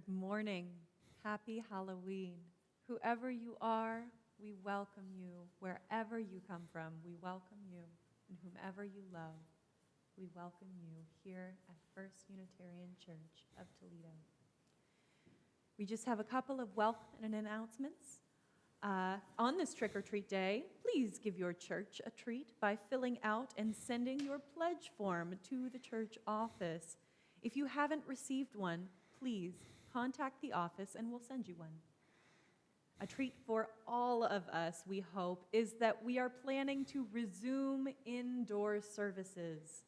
morning. Happy Halloween. Whoever you are, we welcome you. Wherever you come from, we welcome you. And whomever you love, we welcome you here at First Unitarian Church of Toledo. We just have a couple of welcome and announcements. On this trick-or-treat day, please give your church a treat by filling out and sending your pledge form to the church office. If you haven't received one, please contact the office and we'll send you one. A treat for all of us, we hope, is that we are planning to resume indoor services.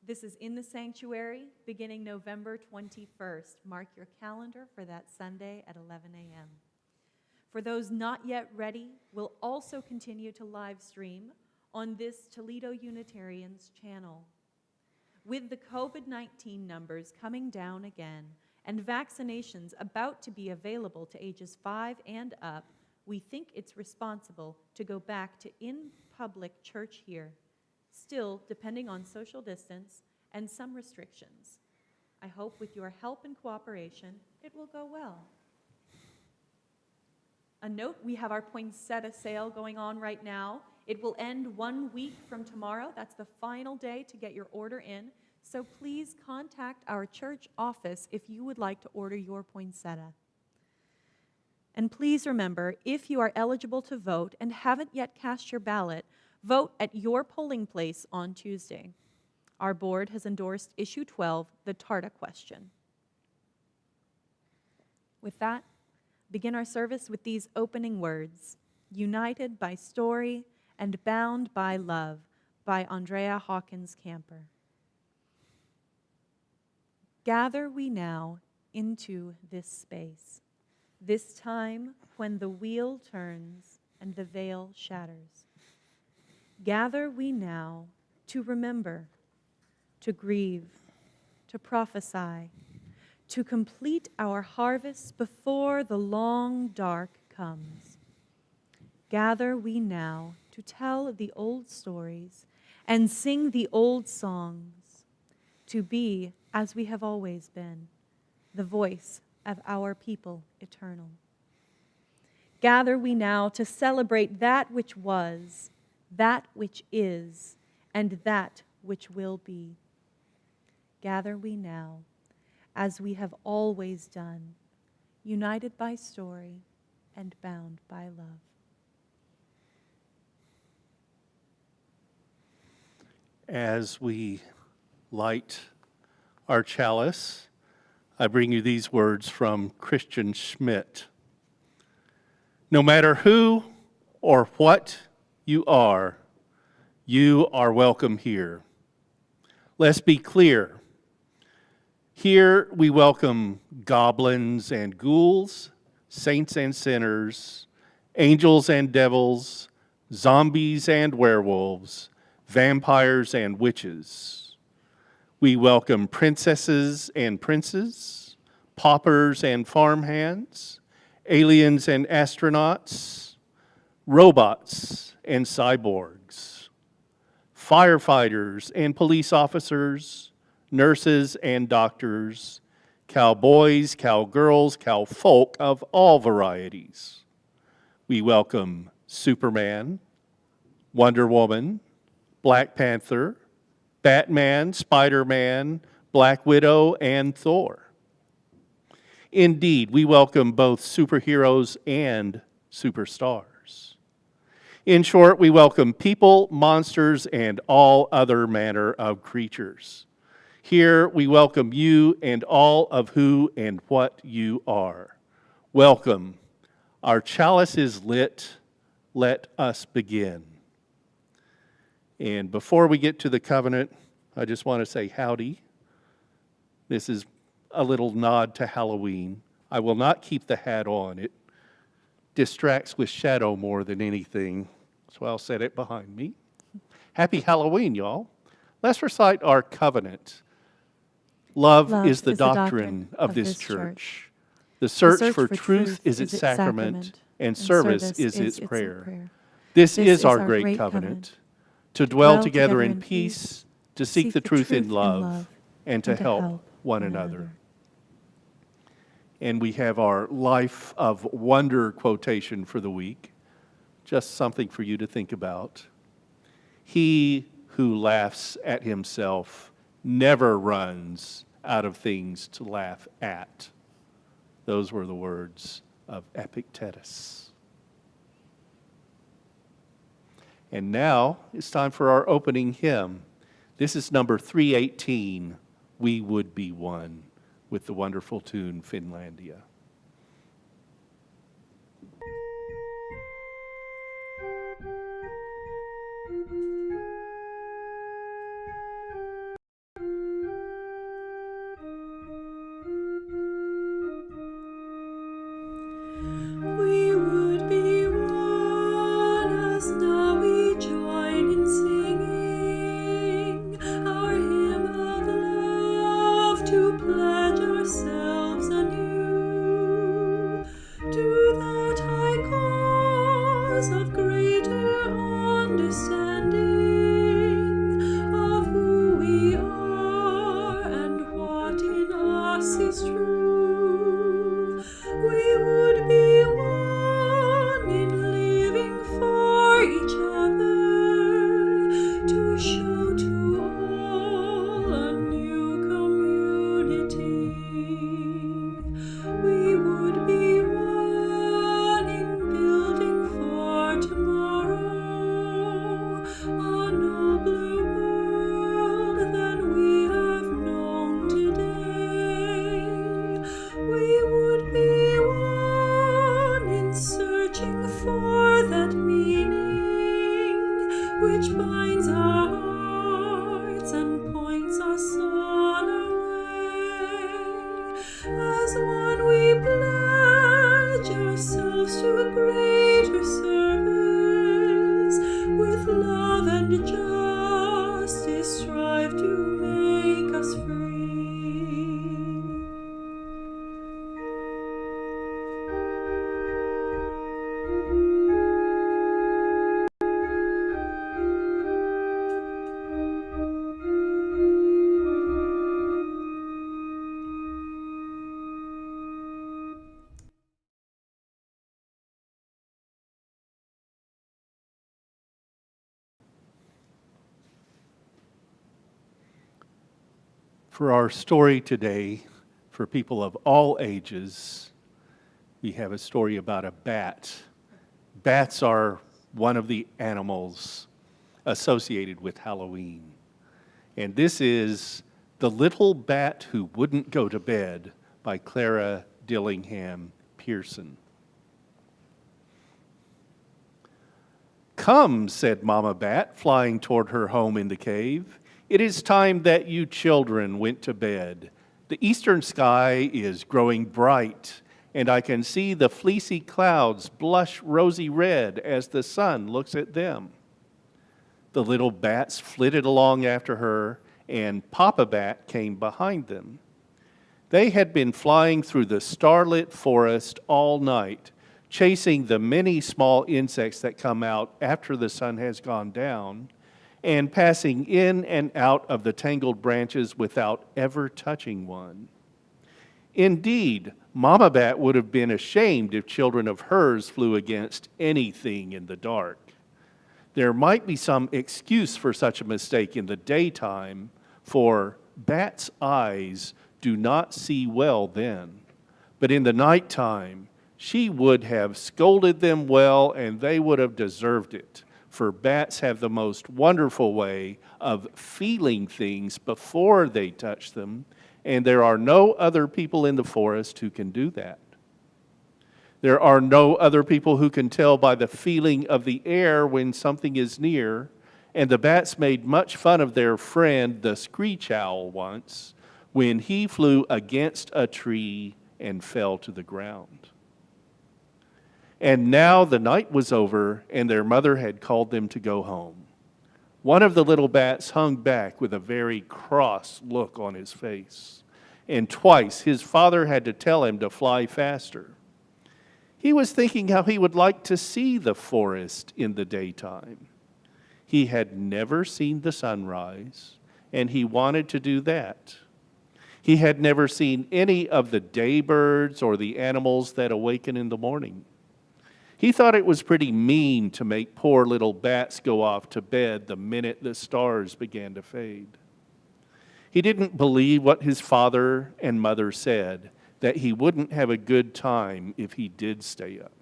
This is in the sanctuary beginning November 21st. Mark your calendar for that Sunday at 11 a.m. For those not yet ready, we'll also continue to live stream on this Toledo Unitarians channel. With the COVID-19 numbers coming down again and vaccinations about to be available to ages 5 and up, we think it's responsible to go back to in-public church here, still depending on social distance and some restrictions. I hope with your help and cooperation, it will go well. A note, we have our Poinsettia Sale going on right now. It will end 1 week from tomorrow. That's the final day to get your order in. So please contact our church office if you would like to order your poinsettia. And please remember, if you are eligible to vote and haven't yet cast your ballot, vote at your polling place on Tuesday. Our board has endorsed Issue 12, the TARTA question. With that, begin our service with these opening words, United by Story and Bound by Love, by Andrea Hawkins Camper. Gather we now into this space, this time when the wheel turns and the veil shatters. Gather we now to remember, to grieve, to prophesy, to complete our harvest before the long dark comes. Gather we now to tell the old stories and sing the old songs, to be, as we have always been, the voice of our people eternal. Gather we now to celebrate that which was, that which is, and that which will be. Gather we now, as we have always done, united by story and bound by love. As we light our chalice, I bring you these words from Christian Schmidt. No matter who or what you are welcome here. Let's be clear. Here we welcome goblins and ghouls, saints and sinners, angels and devils, zombies and werewolves, vampires and witches. We welcome princesses and princes, paupers and farmhands, aliens and astronauts, robots and cyborgs, firefighters and police officers, nurses and doctors, cowboys, cowgirls, cowfolk of all varieties. We welcome Superman, Wonder Woman, Black Panther, Batman, Spider-Man, Black Widow, and Thor. Indeed, we welcome both superheroes and superstars. In short, we welcome people, monsters, and all other manner of creatures. Here we welcome you and all of who and what you are. Welcome. Our chalice is lit. Let us begin. And before we get to the covenant, I just want to say howdy. This is a little nod to Halloween. I will not keep the hat on. It distracts with shadow more than anything. So I'll set it behind me. Happy Halloween, y'all. Let's recite our covenant. Love is the doctrine of this church. The search for truth is its sacrament, and service is its prayer. This is our great covenant, to dwell together in peace, to seek the truth in love, and to help one another. And we have our Life of Wonder quotation for the week. Just something for you to think about. He who laughs at himself never runs out of things to laugh at. Those were the words of Epictetus. And now it's time for our opening hymn. This is number 318, We Would Be One, with the wonderful tune Finlandia. We would be one as now we join in singing our hymn of love to pledge ourselves anew to that high cause of greater understanding of who we are and what in us is true. We would be one in living for each other to show to all a new community. We would be one in building for tomorrow a nobler world than we have known today. We would be one in searching for that meaning which binds our hearts and points us on our way. As one we pledge ourselves to greater service, with love and justice strive to make us free. For our story today, for people of all ages, we have a story about a bat. Bats are one of the animals associated with Halloween. And this is The Little Bat Who Wouldn't Go to Bed by Clara Dillingham Pearson. "Come," said Mama Bat, flying toward her home in the cave. "It is time that you children went to bed. The eastern sky is growing bright, and I can see the fleecy clouds blush rosy red as the sun looks at them." The little bats flitted along after her, and Papa Bat came behind them. They had been flying through the starlit forest all night, chasing the many small insects that come out after the sun has gone down, and passing in and out of the tangled branches without ever touching one. Indeed, Mama Bat would have been ashamed if children of hers flew against anything in the dark. There might be some excuse for such a mistake in the daytime, for bats' eyes do not see well then. But in the nighttime, she would have scolded them well, and they would have deserved it. For bats have the most wonderful way of feeling things before they touch them, and there are no other people in the forest who can do that. There are no other people who can tell by the feeling of the air when something is near, and the bats made much fun of their friend the screech owl once when he flew against a tree and fell to the ground. And now the night was over, and their mother had called them to go home. One of the little bats hung back with a very cross look on his face, and twice his father had to tell him to fly faster. He was thinking how he would like to see the forest in the daytime. He had never seen the sunrise, and he wanted to do that. He had never seen any of the day birds or the animals that awaken in the morning. He thought it was pretty mean to make poor little bats go off to bed the minute the stars began to fade. He didn't believe what his father and mother said, that he wouldn't have a good time if he did stay up.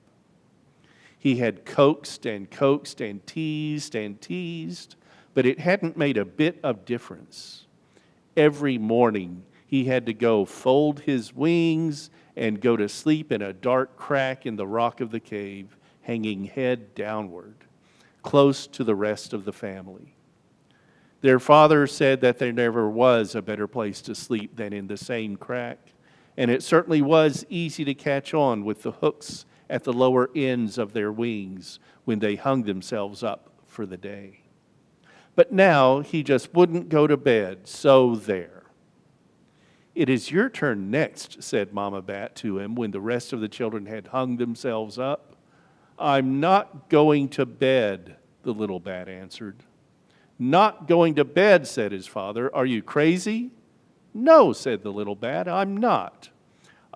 He had coaxed and coaxed and teased, but it hadn't made a bit of difference. Every morning, he had to go fold his wings and go to sleep in a dark crack in the rock of the cave, hanging head downward, close to the rest of the family. Their father said that there never was a better place to sleep than in the same crack, and it certainly was easy to catch on with the hooks at the lower ends of their wings when they hung themselves up for the day. But now he just wouldn't go to bed, so there. "It is your turn next," said Mama Bat to him when the rest of the children had hung themselves up. "I'm not going to bed," the little bat answered. "Not going to bed," said his father. "Are you crazy?" "No," said the little bat, "I'm not."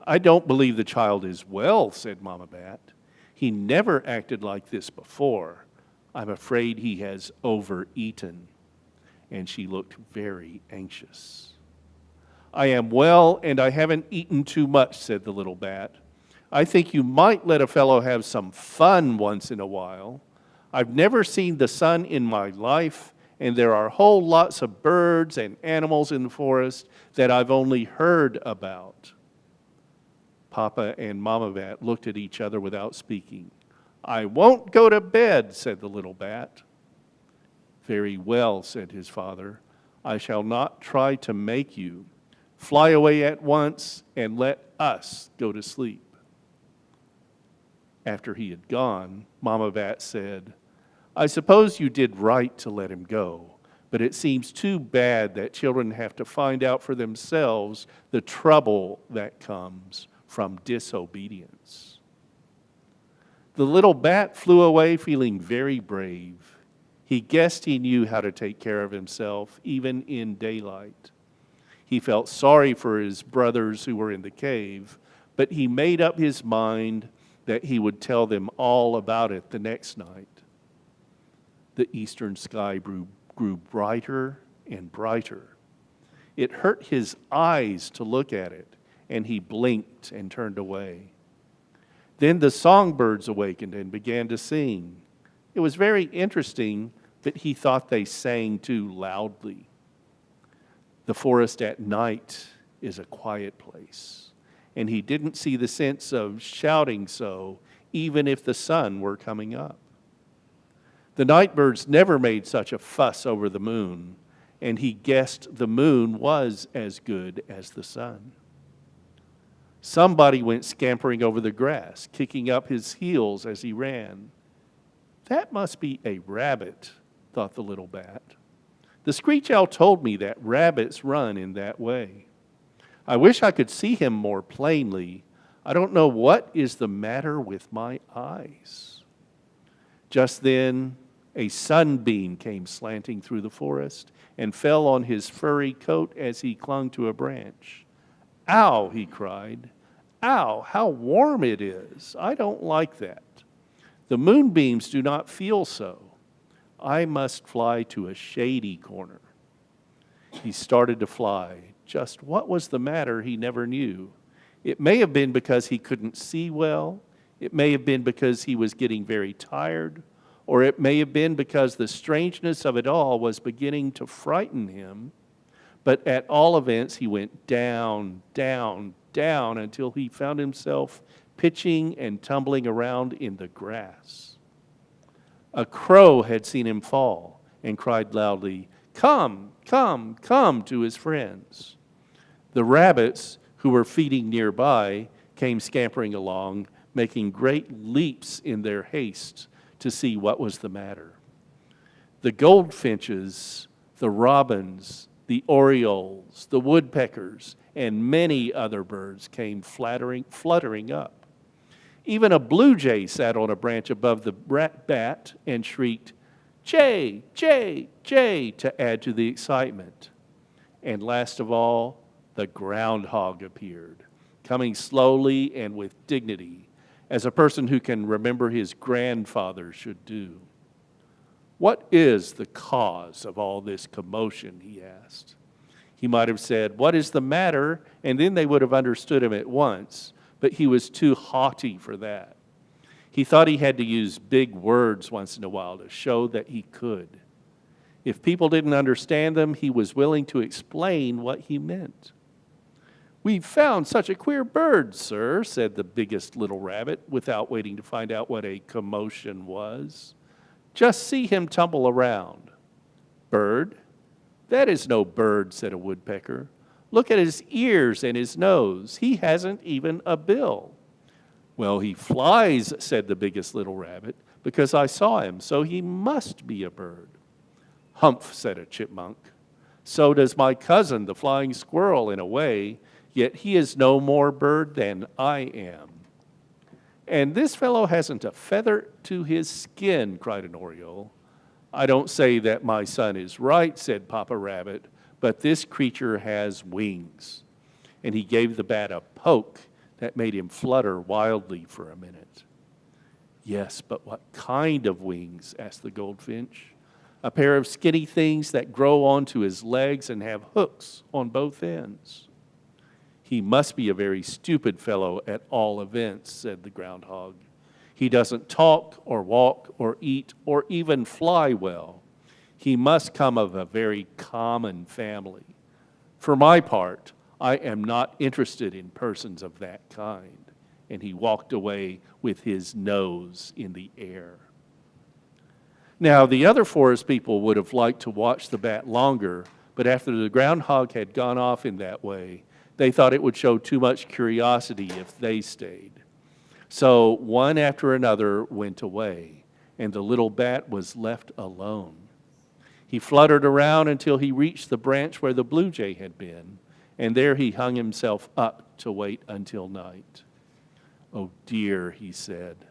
"I don't believe the child is well," said Mama Bat. "He never acted like this before. I'm afraid he has overeaten." And she looked very anxious. "I am well, and I haven't eaten too much," said the little bat. "I think you might let a fellow have some fun once in a while. I've never seen the sun in my life, and there are whole lots of birds and animals in the forest that I've only heard about." Papa and Mama Bat looked at each other without speaking. "I won't go to bed," said the little bat. "Very well," said his father. "I shall not try to make you. Fly away at once and let us go to sleep." After he had gone, Mama Bat said, "I suppose you did right to let him go, but it seems too bad that children have to find out for themselves the trouble that comes from disobedience." The little bat flew away feeling very brave. He guessed he knew how to take care of himself, even in daylight. He felt sorry for his brothers who were in the cave, but he made up his mind that he would tell them all about it the next night. The eastern sky grew brighter and brighter. It hurt his eyes to look at it, and he blinked and turned away. Then the songbirds awakened and began to sing. It was very interesting, but he thought they sang too loudly. The forest at night is a quiet place, and he didn't see the sense of shouting so, even if the sun were coming up. The night birds never made such a fuss over the moon, and he guessed the moon was as good as the sun. Somebody went scampering over the grass, kicking up his heels as he ran. "That must be a rabbit," thought the little bat. "The screech owl told me that rabbits run in that way. I wish I could see him more plainly. I don't know what is the matter with my eyes." Just then, a sunbeam came slanting through the forest and fell on his furry coat as he clung to a branch. "Ow!" he cried. "Ow, how warm it is. I don't like that. The moonbeams do not feel so. I must fly to a shady corner." He started to fly. Just what was the matter he never knew. It may have been because he couldn't see well. It may have been because he was getting very tired. Or it may have been because the strangeness of it all was beginning to frighten him. But at all events, he went down, down, down until he found himself pitching and tumbling around in the grass. A crow had seen him fall and cried loudly, "Come, come, come," to his friends. The rabbits, who were feeding nearby, came scampering along, making great leaps in their haste to see what was the matter. The goldfinches, the robins, the orioles, the woodpeckers, and many other birds came fluttering up. Even a blue jay sat on a branch above the bat and shrieked, "Jay, Jay, Jay," to add to the excitement. And last of all, the groundhog appeared, coming slowly and with dignity, as a person who can remember his grandfather should do. "What is the cause of all this commotion?" he asked. He might have said, "What is the matter?" and then they would have understood him at once, but he was too haughty for that. He thought he had to use big words once in a while to show that he could. If people didn't understand them, he was willing to explain what he meant. "We've found such a queer bird, sir," said the biggest little rabbit, without waiting to find out what a commotion was. "Just see him tumble around." "Bird? That is no bird," said a woodpecker. "Look at his ears and his nose. He hasn't even a bill." "Well, he flies," said the biggest little rabbit, "because I saw him, so he must be a bird." "Humph," said a chipmunk. "So does my cousin, the flying squirrel, in a way, yet he is no more bird than I am." "And this fellow hasn't a feather to his skin," cried an oriole. "I don't say that my son is right," said Papa Rabbit, "but this creature has wings." And he gave the bat a poke that made him flutter wildly for a minute. "Yes, but what kind of wings?" asked the goldfinch. "A pair of skinny things that grow onto his legs and have hooks on both ends." "He must be a very stupid fellow at all events," said the groundhog. "He doesn't talk or walk or eat or even fly well. He must come of a very common family. For my part, I am not interested in persons of that kind." And he walked away with his nose in the air. Now, the other forest people would have liked to watch the bat longer, but after the groundhog had gone off in that way, they thought it would show too much curiosity if they stayed. So one after another went away, and the little bat was left alone. He fluttered around until he reached the branch where the blue jay had been, and there he hung himself up to wait until night. "Oh dear," he said,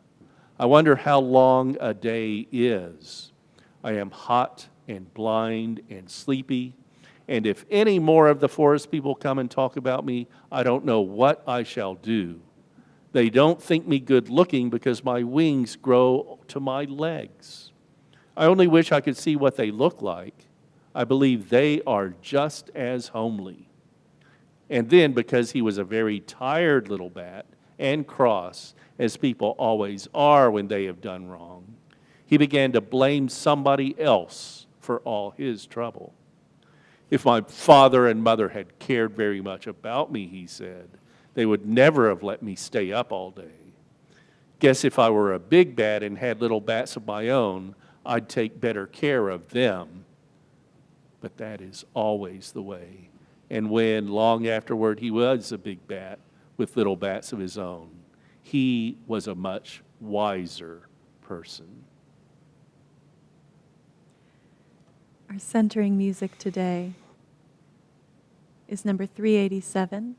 "I wonder how long a day is. I am hot and blind and sleepy, and if any more of the forest people come and talk about me, I don't know what I shall do. They don't think me good looking because my wings grow to my legs. I only wish I could see what they look like. I believe they are just as homely." And then, because he was a very tired little bat and cross, as people always are when they have done wrong, he began to blame somebody else for all his trouble. "If my father and mother had cared very much about me," he said, "they would never have let me stay up all day. Guess if I were a big bat and had little bats of my own, I'd take better care of them." But that is always the way. And when, long afterward, he was a big bat with little bats of his own, he was a much wiser person. Our centering music today is number 387,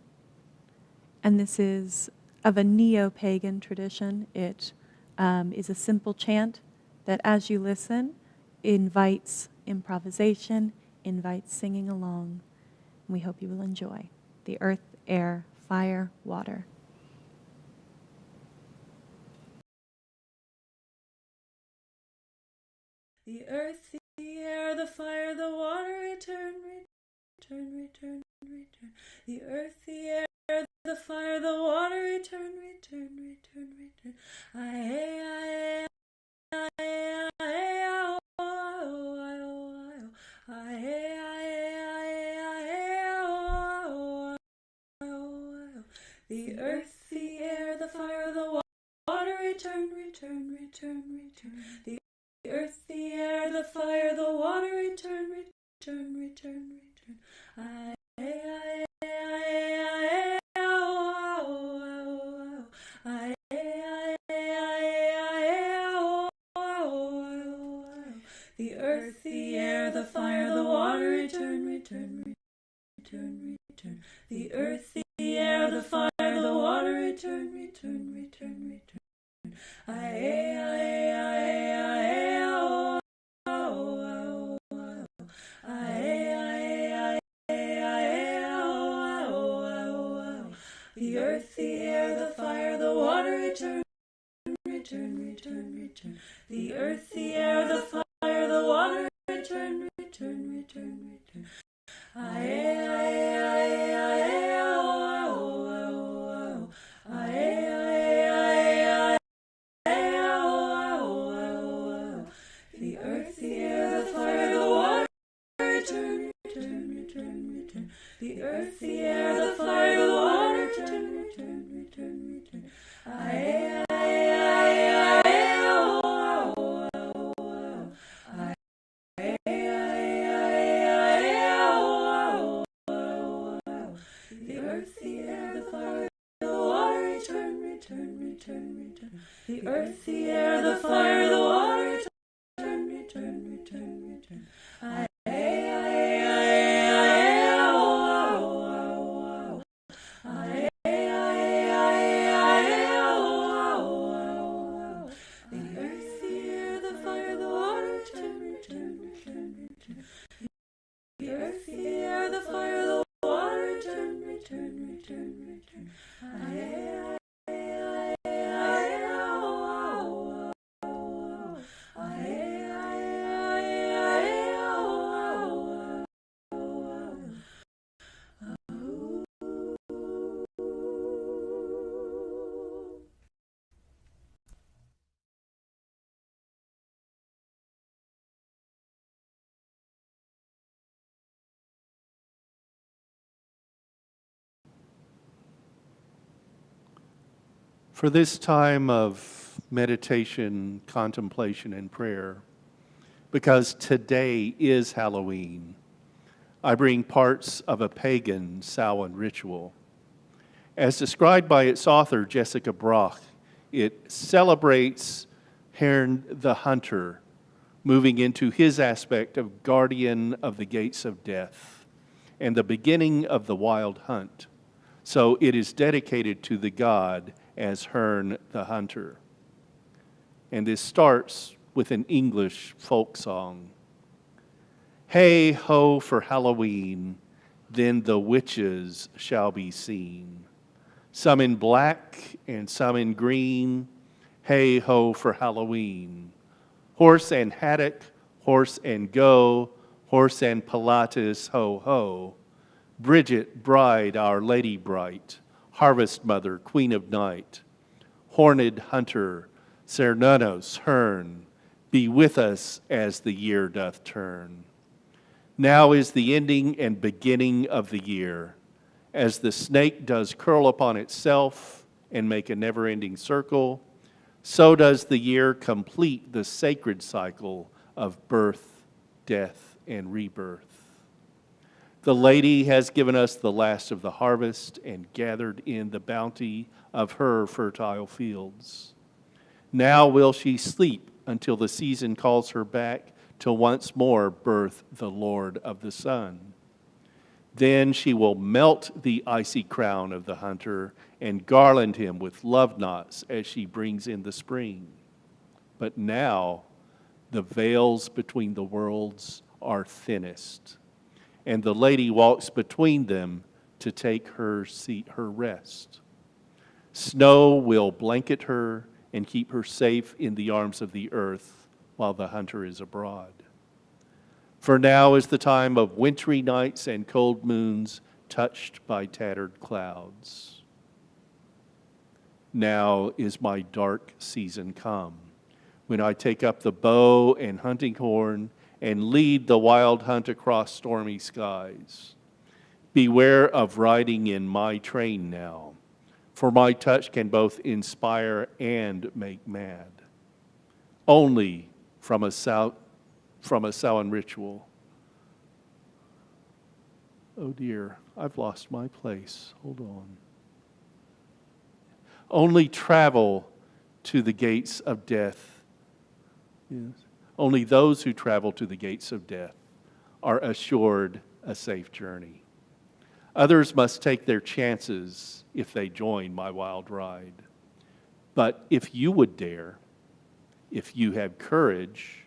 and this is of a neo-pagan tradition. It is a simple chant that, as you listen, invites improvisation, invites singing along. We hope you will enjoy. The earth, air, fire, water. The earth, the air, the fire, the water, return, return, return, return. The earth, the air, the fire, the water, return, return, return, return. Aye, aye, aye, aye, aye, aye, aye, aye. The earth, the air, the fire, the water, return, return, return, return. The earth, the air, the fire, the water, return, return, return, return. Aye, aye, aye, aye, ow, aye, aye, aye, ow. The earth, the air, the fire, the water, return, return, return, return. The earth, the air, the fire, the water, return, return, return, return. Aye, aye, aye, aye, ow, ow, ow, ow. Aye, aye, aye, aye, ow, ow, return, return, return, return. The earth, the air, the fire, the water, return, return, return, return. Aye, aye, aye, aye, oh, oh, oh, oh. Aye, aye, aye, aye, oh, oh, oh, oh. The earth, the air, the fire, the water, return, return, return, return. The earth, the air, the fire, the water, return, return, return, return. Aye, aye, aye, aye, oh, oh, oh, oh. Aye, aye, aye, aye, oh, oh, oh, oh. The earth, the air, the fire, the water, return, return, return, return. The earth, the air, the fire, the water, return, return, return, return. Aye, aye, aye, aye, oh, oh, oh, oh. Aye, aye, aye, aye, oh, oh, oh. The earth, the air, the fire, the water, return, return, return, return. The earth, the air, the fire, the water, return, return, return, return. Aye, aye, aye, aye, oh, oh, oh. Aye, aye, aye, oh, oh, oh. For this time of meditation, contemplation, and prayer, because today is Halloween, I bring parts of a pagan Samhain ritual. As described by its author, Jessica Brock, it celebrates Herne the Hunter, moving into his aspect of guardian of the gates of death and the beginning of the wild hunt. So it is dedicated to the god as Herne the Hunter. And this starts with an English folk song. Hey ho for Halloween, then the witches shall be seen. Some in black and some in green. Hey ho for Halloween. Horse and haddock, horse and go, horse and pilates, ho ho. Bridget, bride, our lady bright, harvest mother, queen of night, horned hunter, Cernunnos, Herne, be with us as the year doth turn. Now is the ending and beginning of the year, as the snake does curl upon itself and make a never-ending circle, so does the year complete the sacred cycle of birth, death, and rebirth. The Lady has given us the last of the harvest and gathered in the bounty of her fertile fields. Now will she sleep until the season calls her back to once more birth the Lord of the sun. Then she will melt the icy crown of the hunter and garland him with love knots as she brings in the spring. But now the veils between the worlds are thinnest, and the Lady walks between them to take her seat, her rest. Snow will blanket her and keep her safe in the arms of the earth while the hunter is abroad. For now is the time of wintry nights and cold moons touched by tattered clouds. Now is my dark season come, when I take up the bow and hunting horn and lead the wild hunt across stormy skies. Beware of riding in my train now, for my touch can both inspire and make mad. Only from a Samhain ritual. Oh dear, I've lost my place. Hold on. Only travel to the gates of death. Yes. Only those who travel to the gates of death are assured a safe journey. Others must take their chances if they join my wild ride. But if you would dare, if you have courage,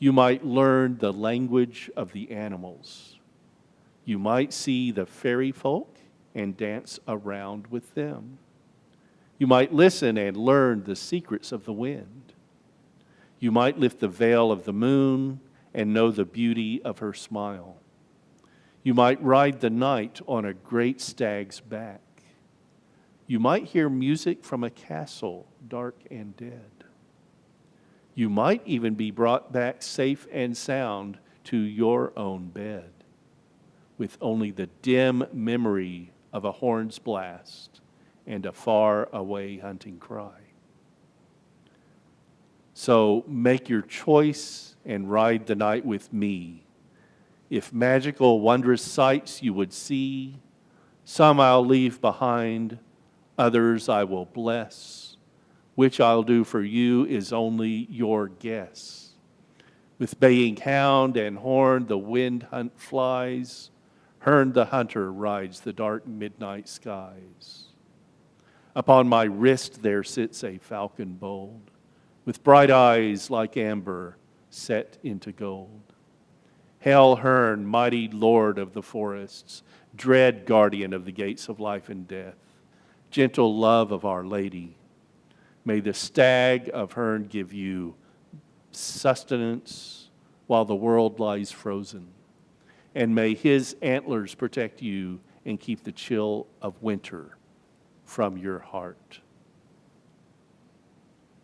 you might learn the language of the animals. You might see the fairy folk and dance around with them. You might listen and learn the secrets of the wind. You might lift the veil of the moon and know the beauty of her smile. You might ride the night on a great stag's back. You might hear music from a castle, dark and dead. You might even be brought back safe and sound to your own bed, with only the dim memory of a horn's blast and a far-away hunting cry. So make your choice and ride the night with me. If magical, wondrous sights you would see, some I'll leave behind, others I will bless. Which I'll do for you is only your guess. With baying hound and horn the wind hunt flies, Herne the hunter rides the dark midnight skies. Upon my wrist there sits a falcon bold, with bright eyes like amber set into gold. Hail Herne, mighty lord of the forests, dread guardian of the gates of life and death, gentle love of Our Lady. May the stag of Herne give you sustenance while the world lies frozen. And may his antlers protect you and keep the chill of winter from your heart.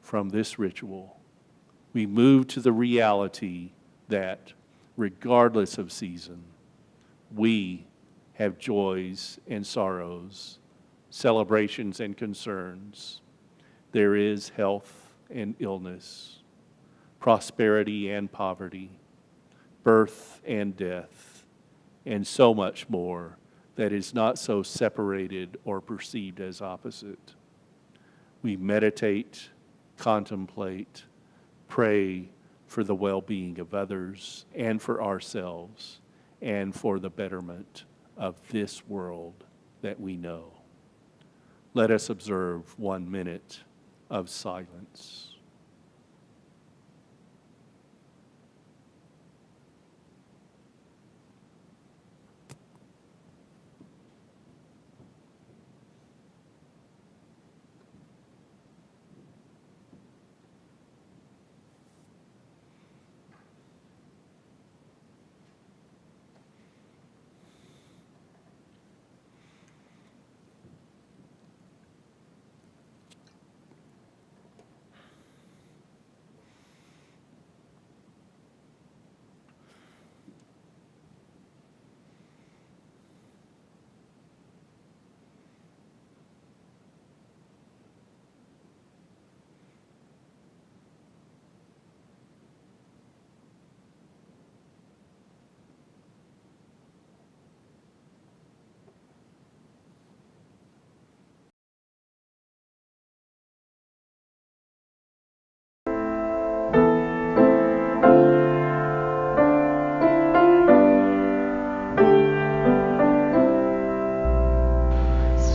From this ritual, we move to the reality that, regardless of season, we have joys and sorrows, celebrations and concerns. There is health and illness, prosperity and poverty, birth and death, and so much more that is not so separated or perceived as opposite. We meditate, contemplate, pray for the well-being of others and for ourselves and for the betterment of this world that we know. Let us observe 1 minute of silence.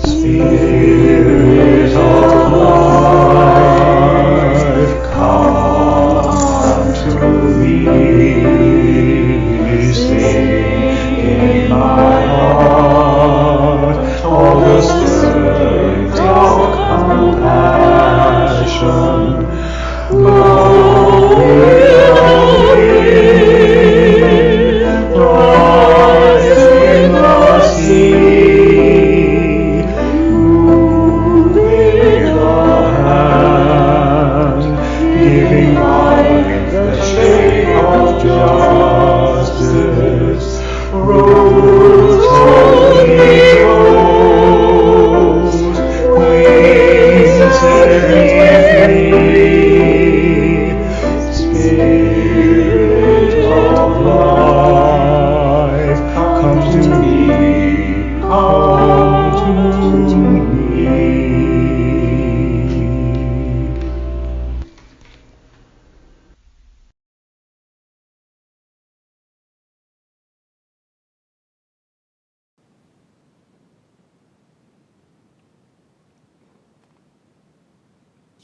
Spirit of life, come to me, sing in my heart all the strength of compassion. Lo, rise in the sea, moving the hand, giving life the shape of justice. Rose, holy rose, wings every Spirit of life, come to me, come to me.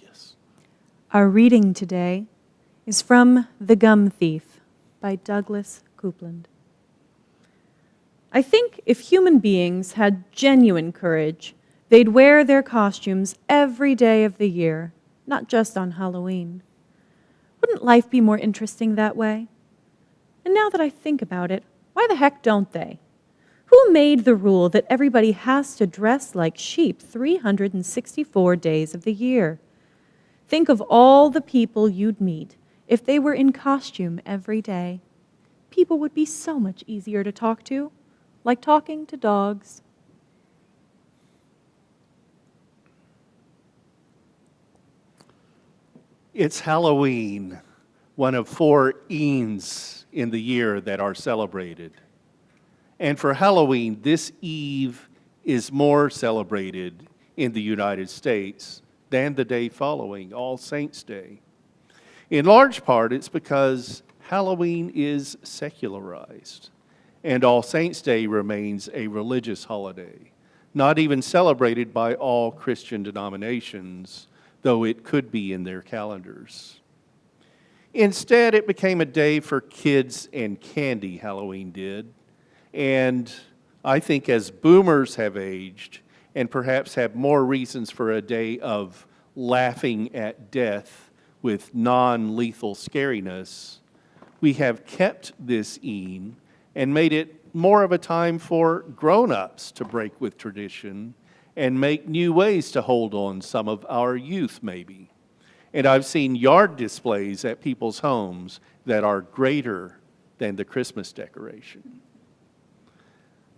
Yes. Our reading today is from The Gum Thief by Douglas Coupland. I think if human beings had genuine courage, They'd wear their costumes every day of the year, not just on Halloween. Wouldn't life be more interesting that way? And now that I think about it, why the heck don't they? Who made the rule that everybody has to dress like sheep 364 days of the year? Think of all the people you'd meet if they were in costume every day. People would be so much easier to talk to, like talking to dogs. It's Halloween, one of 4 Eves in the year that are celebrated. And for Halloween, this eve is more celebrated in the United States than the day following, All Saints' Day. In large part, it's because Halloween is secularized, and All Saints' Day remains a religious holiday, not even celebrated by all Christian denominations, though it could be in their calendars. Instead, it became a day for kids and candy, Halloween did. And I think as boomers have aged and perhaps have more reasons for a day of laughing at death with non-lethal scariness, we have kept this Eid and made it more of a time for grown-ups to break with tradition and make new ways to hold on some of our youth, maybe. And I've seen yard displays at people's homes that are greater than the Christmas decoration.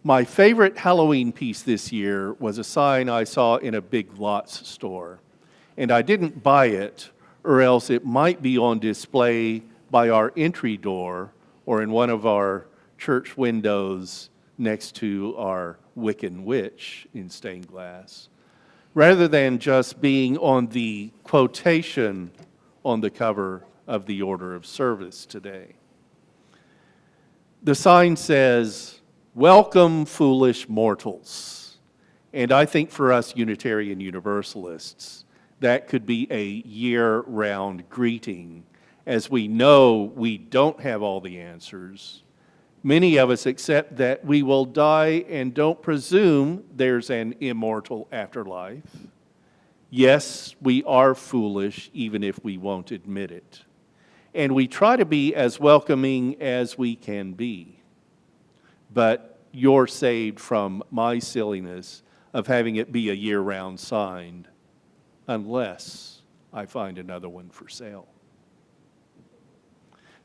My favorite Halloween piece this year was a sign I saw in a Big Lots store. And I didn't buy it, or else it might be on display by our entry door or in one of our church windows next to our Wiccan witch in stained glass, rather than just being on the quotation on the cover of the order of service today. The sign says, "Welcome, foolish mortals." And I think for us Unitarian Universalists, that could be a year-round greeting, as we know we don't have all the answers. Many of us accept that we will die and don't presume there's an immortal afterlife. Yes, we are foolish, even if we won't admit it. And we try to be as welcoming as we can be. But you're saved from my silliness of having it be a year-round sign, unless I find another one for sale.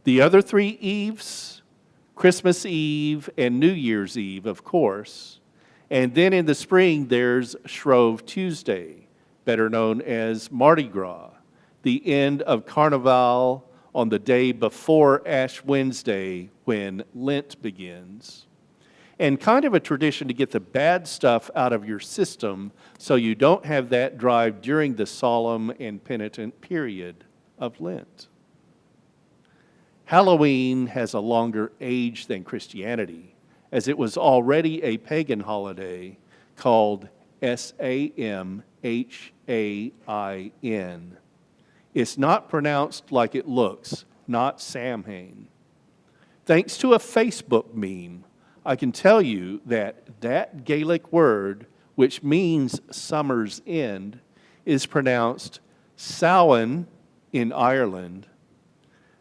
The other 3 Eves, Christmas Eve and New Year's Eve, of course. And then in the spring, there's Shrove Tuesday, better known as Mardi Gras, the end of Carnival on the day before Ash Wednesday when Lent begins. And kind of a tradition to get the bad stuff out of your system so you don't have that drive during the solemn and penitent period of Lent. Halloween has a longer age than Christianity, as it was already a pagan holiday called Samhain. It's not pronounced like it looks, not Samhain. Thanks to a Facebook meme, I can tell you that that Gaelic word, which means summer's end, is pronounced Samhain in Ireland,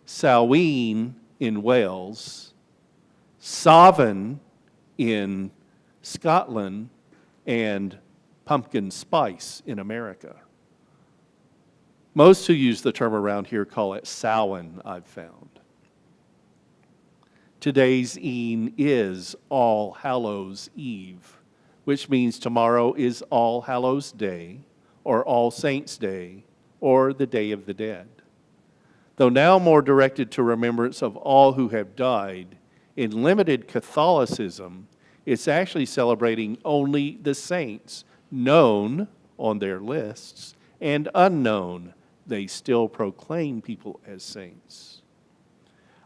Samhain in Wales, Samhain in Scotland, and pumpkin spice in America. Most who use the term around here call it Samhain, I've found. Today's Eid is All Hallows Eve, which means tomorrow is All Hallows Day, or All Saints' Day, or the Day of the Dead. Though now more directed to remembrance of all who have died, in limited Catholicism, it's actually celebrating only the saints, known on their lists, and unknown. They still proclaim people as saints.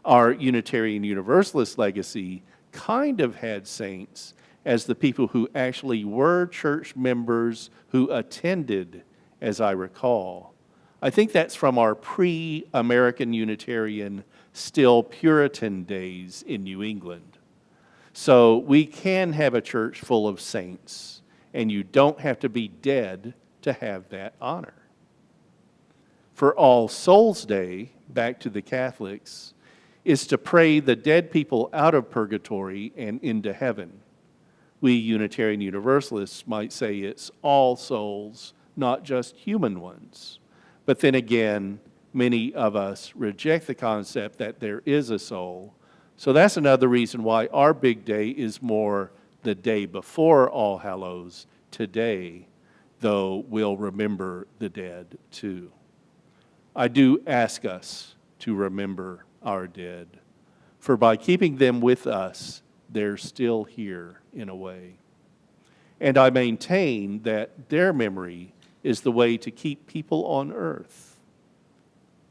Our Unitarian Universalist legacy kind of had saints as the people who actually were church members who attended, as I recall. I think that's from our pre-American Unitarian, still Puritan days in New England. So we can have a church full of saints, and you don't have to be dead to have that honor. For All Souls Day, back to the Catholics, is to pray the dead people out of purgatory and into heaven. We Unitarian Universalists might say it's all souls, not just human ones. But then again, many of us reject the concept that there is a soul. So that's another reason why our big day is more the day before All Hallows today, though we'll remember the dead too. I do ask us to remember our dead, for by keeping them with us, they're still here in a way. And I maintain that their memory is the way to keep people on earth.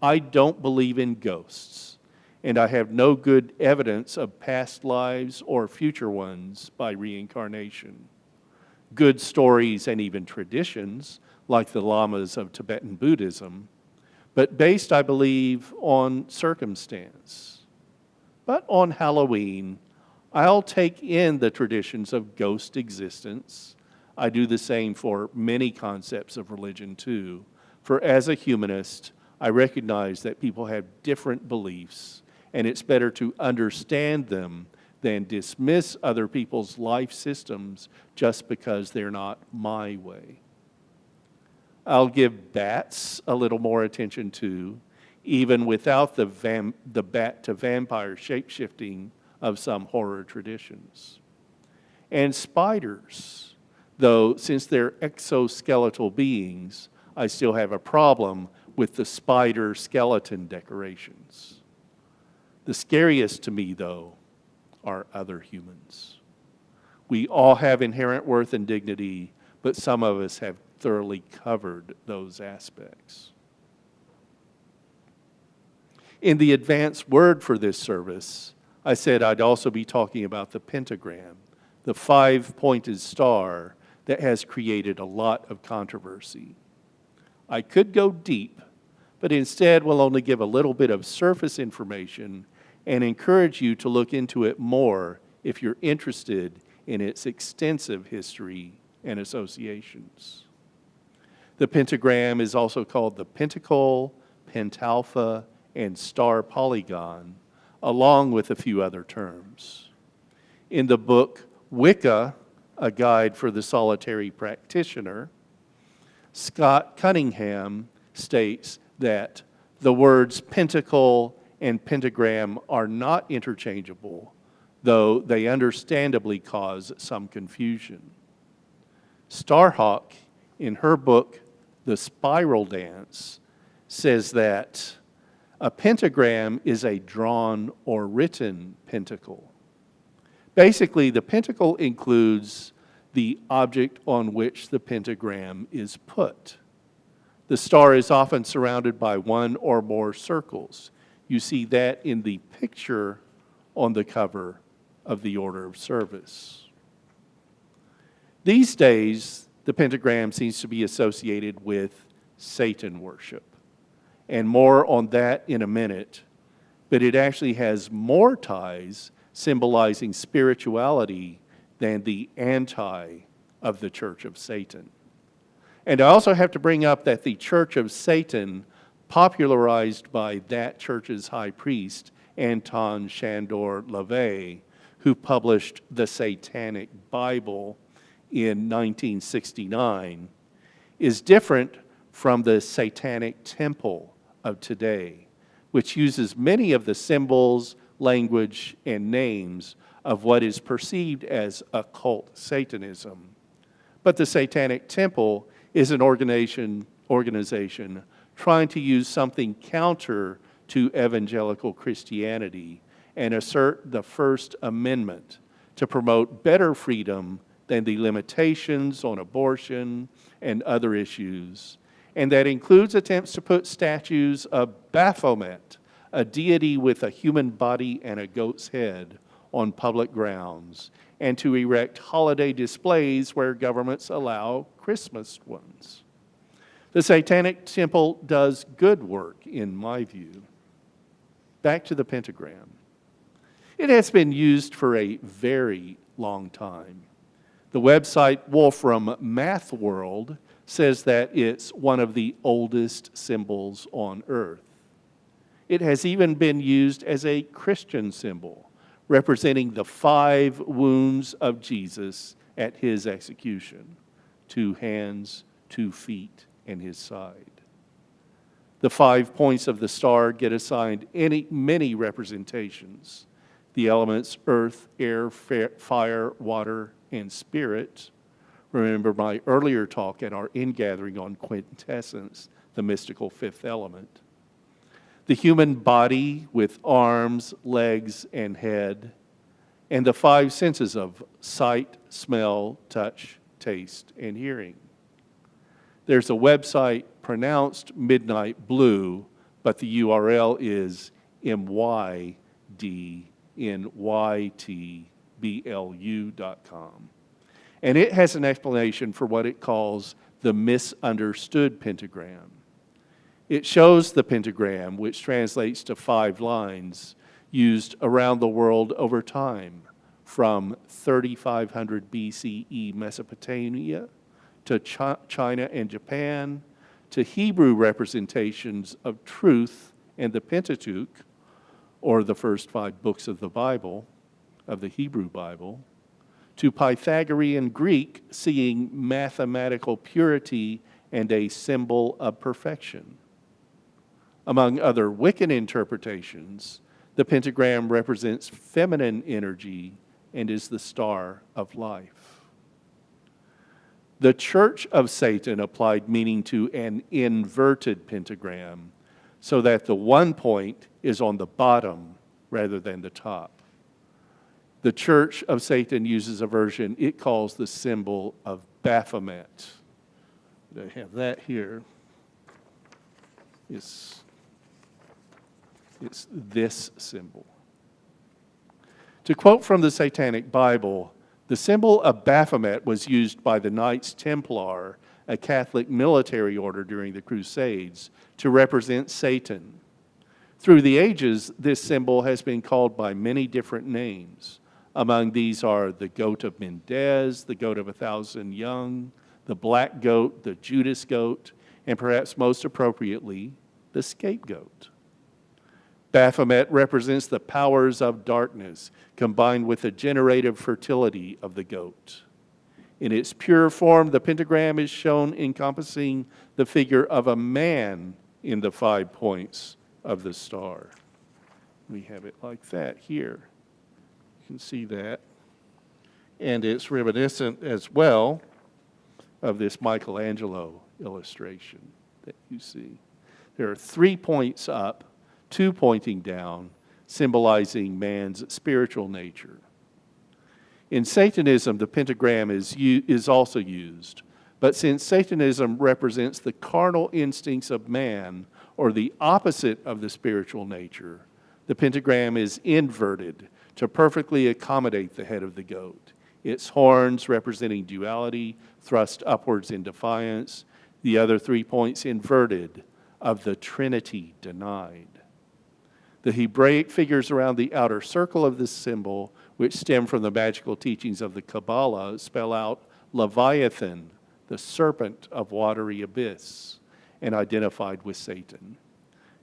I don't believe in ghosts, and I have no good evidence of past lives or future ones by reincarnation. Good stories and even traditions, like the lamas of Tibetan Buddhism, but based, I believe, on circumstance. But on Halloween, I'll take in the traditions of ghost existence. I do the same for many concepts of religion too. For as a humanist, I recognize that people have different beliefs, and it's better to understand them than dismiss other people's life systems just because they're not my way. I'll give bats a little more attention too, even without the bat to vampire shape-shifting of some horror traditions. And spiders, though since they're exoskeletal beings, I still have a problem with the spider skeleton decorations. The scariest to me, though, are other humans. We all have inherent worth and dignity, but some of us have thoroughly covered those aspects. In the advance word for this service, I said I'd also be talking about the Pentagram, the 5-pointed star that has created a lot of controversy. I could go deep, but instead will only give a little bit of surface information and encourage you to look into it more if you're interested in its extensive history and associations. The pentagram is also called the pentacle, pentalpha, and star polygon, along with a few other terms. In the book Wicca, A Guide for the Solitary Practitioner, Scott Cunningham states that the words pentacle and pentagram are not interchangeable, though they understandably cause some confusion. Starhawk, in her book The Spiral Dance, says that a pentagram is a drawn or written pentacle. Basically, the pentacle includes the object on which the pentagram is put. The star is often surrounded by one or more circles. You see that in the picture on the cover of the order of service. These days, the pentagram seems to be associated with Satan worship. And more on that in a minute. But it actually has more ties symbolizing spirituality than the anti of the Church of Satan. And I also have to bring up that the Church of Satan, popularized by that church's high priest, Anton Shandor LaVey, who published the Satanic Bible in 1969, is different from the Satanic Temple of today, which uses many of the symbols, language, and names of what is perceived as occult Satanism. But the Satanic Temple is an organization trying to use something counter to evangelical Christianity and assert the First Amendment to promote better freedom than the limitations on abortion and other issues. And that includes attempts to put statues of Baphomet, a deity with a human body and a goat's head, on public grounds, and to erect holiday displays where governments allow Christmas ones. The Satanic Temple does good work, in my view. Back to the pentagram. It has been used for a very long time. The website Wolfram Math World says that it's one of the oldest symbols on earth. It has even been used as a Christian symbol, representing the 5 wounds of Jesus at his execution: 2 hands, 2 feet, and his side. The 5 points of the star get assigned many representations: the elements earth, air, fire, water, and spirit. Remember my earlier talk at our ingathering on quintessence, the mystical 5th element. The human body with arms, legs, and head, and the 5 senses of sight, smell, touch, taste, and hearing. There's a website pronounced Midnight Blue, but the URL is mydnytblu.com. And it has an explanation for what it calls the misunderstood pentagram. It shows the pentagram, which translates to 5 lines, used around the world over time, from 3500 BCE Mesopotamia to China and Japan, to Hebrew representations of truth and the Pentateuch, or the first 5 books of the Bible, of the Hebrew Bible, to Pythagorean Greek, seeing mathematical purity and a symbol of perfection. Among other Wiccan interpretations, the pentagram represents feminine energy and is the star of life. The Church of Satan applied meaning to an inverted pentagram so that the 1 point is on the bottom rather than the top. The Church of Satan uses a version it calls the symbol of Baphomet. I have that here. It's this symbol. To quote from the Satanic Bible, the symbol of Baphomet was used by the Knights Templar, a Catholic military order during the Crusades, to represent Satan. Through the ages, this symbol has been called by many different names. Among these are the goat of Mendez, the goat of 1,000 young, the black goat, the Judas goat, and perhaps most appropriately, the scapegoat. Baphomet represents the powers of darkness combined with the generative fertility of the goat. In its pure form, the pentagram is shown encompassing the figure of a man in the 5 points of the star. We have it like that here. You can see that. And it's reminiscent as well of this Michelangelo illustration that you see. There are 3 points up, 2 pointing down, symbolizing man's spiritual nature. In Satanism, the pentagram is also used, but since Satanism represents the carnal instincts of man, or the opposite of the spiritual nature, the pentagram is inverted to perfectly accommodate the head of the goat. Its horns, representing duality, thrust upwards in defiance, the other 3 points inverted, of the Trinity denied. The Hebraic figures around the outer circle of this symbol, which stem from the magical teachings of the Kabbalah, spell out Leviathan, the serpent of watery abyss, and identified with Satan.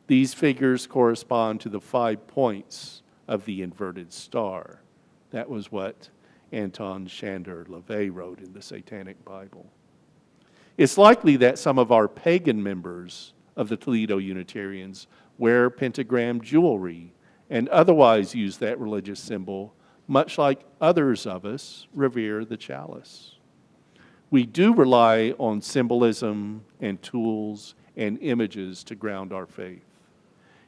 These figures correspond to the 5 points of the inverted star. That was what Anton Chandler LaVey wrote in the Satanic Bible. It's likely that some of our pagan members of the Toledo Unitarians wear pentagram jewelry and otherwise use that religious symbol, much like others of us revere the chalice. We do rely on symbolism and tools and images to ground our faith,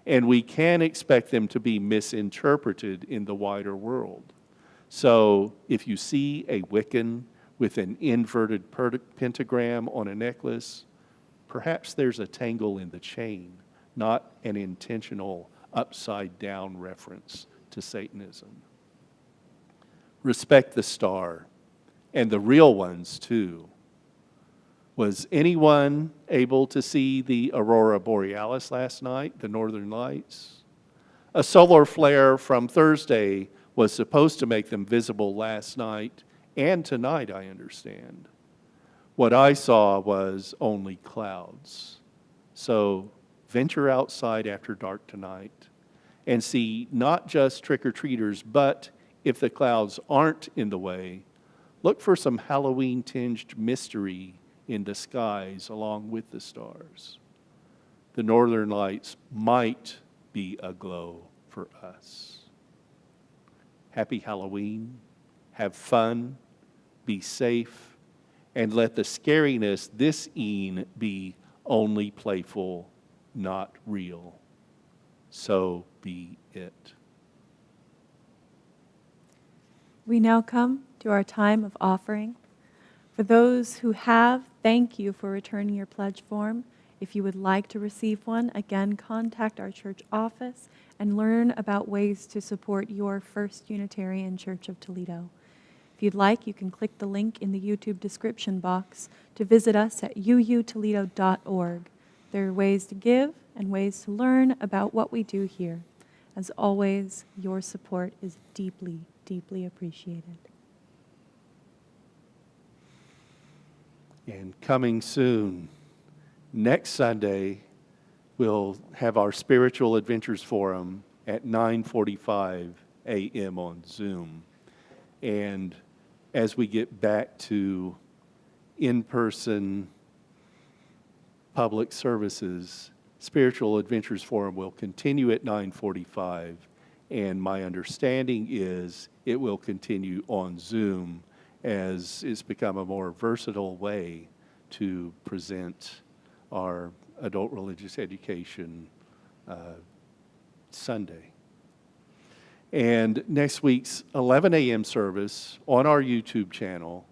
and we can expect them to be misinterpreted in the wider world. So if you see a Wiccan with an inverted pentagram on a necklace, perhaps there's a tangle in the chain, not an intentional upside-down reference to Satanism. Respect the star, and the real ones too. Was anyone able to see the aurora borealis last night, the northern lights? A solar flare from Thursday was supposed to make them visible last night and tonight, I understand. What I saw was only clouds. So venture outside after dark tonight and see not just trick-or-treaters, but if the clouds aren't in the way, look for some Halloween-tinged mystery in the skies along with the stars. The northern lights might be aglow for us. Happy Halloween. Have fun. Be safe. And let the scariness this e'en be only playful, not real. So be it. We now come to our time of offering. For those who have, thank you for returning your pledge form. If you would like to receive one, again, contact our church office and learn about ways to support your First Unitarian Church of Toledo. If you'd like, you can click the link in the YouTube description box to visit us at uutoledo.org. There are ways to give and ways to learn about what we do here. As always, your support is deeply, deeply appreciated. And coming soon, next Sunday, we'll have our Spiritual Adventures Forum at 9:45 a.m. on Zoom. And as we get back to in-person public services, Spiritual Adventures Forum will continue at 9:45, and my understanding is it will continue on Zoom as it's become a more versatile way to present our adult religious education Sunday. And next week's 11 a.m. service on our YouTube channel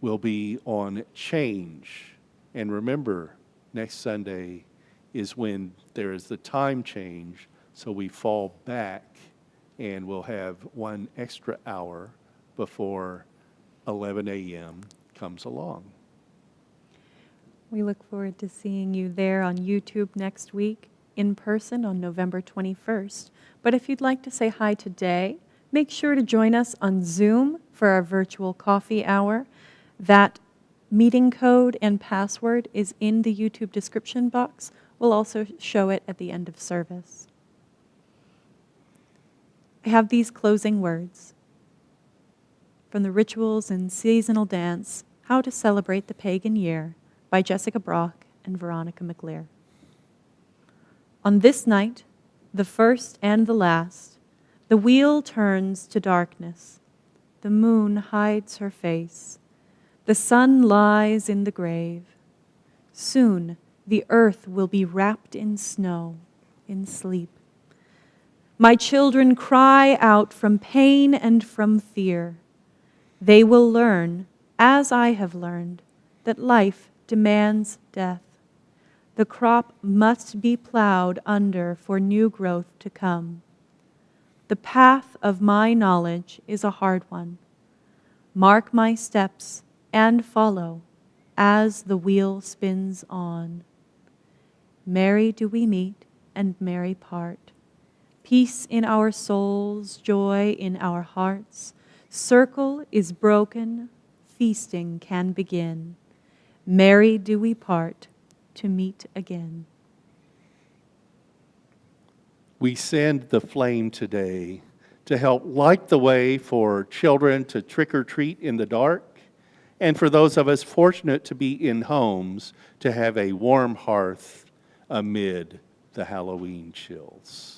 will be on change. And remember, next Sunday is when there is the time change, so we fall back and we'll have 1 extra hour before 11 a.m. comes along. We look forward to seeing you there on YouTube next week, in person on November 21st. But if you'd like to say hi today, make sure to join us on Zoom for our virtual coffee hour. That meeting code and password is in the YouTube description box. We'll also show it at the end of service. I have these closing words from the Rituals and Seasonal Dance, How to Celebrate the Pagan Year, by Jessica Brock and Veronica McLear. On this night, the first and the last, the wheel turns to darkness. The moon hides her face. The sun lies in the grave. Soon the earth will be wrapped in snow, in sleep. My children cry out from pain and from fear. They will learn, as I have learned, that life demands death. The crop must be plowed under for new growth to come. The path of my knowledge is a hard one. Mark my steps and follow as the wheel spins on. Merry do we meet and merry part. Peace in our souls, joy in our hearts. Circle is broken, feasting can begin. Merry do we part to meet again. We send the flame today to help light the way for children to trick or treat in the dark, and for those of us fortunate to be in homes to have a warm hearth amid the Halloween chills.